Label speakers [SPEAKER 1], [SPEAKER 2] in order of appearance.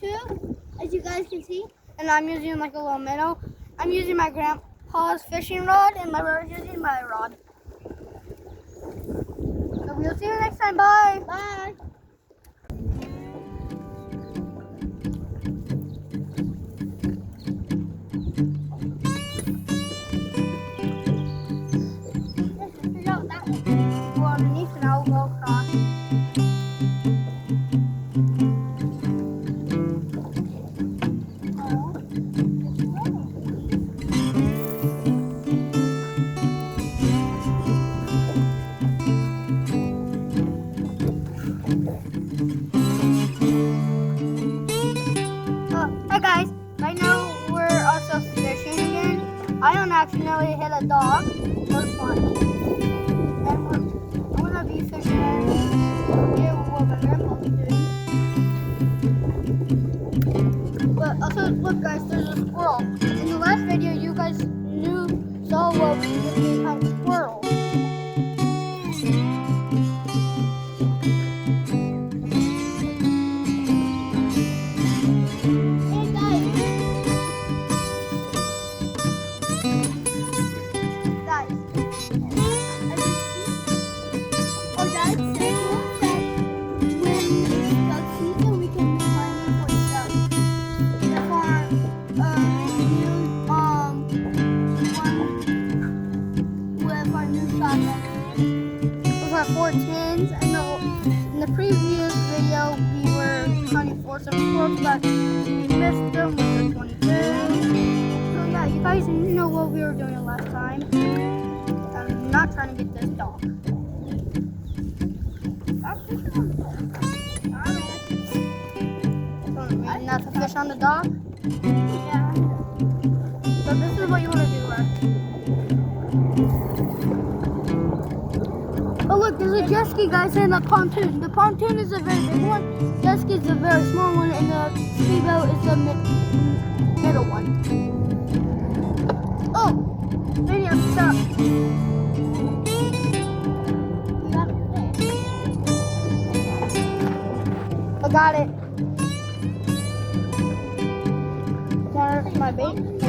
[SPEAKER 1] too, as you guys can see. And I'm using like a little minnow. I'm using my grandpa's fishing rod, and my brother's using my rod. So we'll see you next time. Bye. Bye. Go underneath and I'll go across. Hey guys, right now we're also fishing again. I don't accidentally hit a dog. It was fun. And I'm gonna be fishing here what my grandpa was doing. But also, look guys, there's a squirrel. In the last video, you guys saw what we were doing on squirrels. With our 4 tins. I know in the previous video we were hunting for some squirrels, but we missed them with the 22. So yeah, you guys know what we were doing last time. I'm not trying to get this dog. Stop fishing on the dog. Alright. Not to fish on the dog? Yeah. So this is what you want to do, right? Oh look, there's a jet ski guys and a pontoon. The pontoon is a very big one, jet ski is a very small one, and the speedboat is the middle one. Oh! Video, stop. I got it. Want my bait?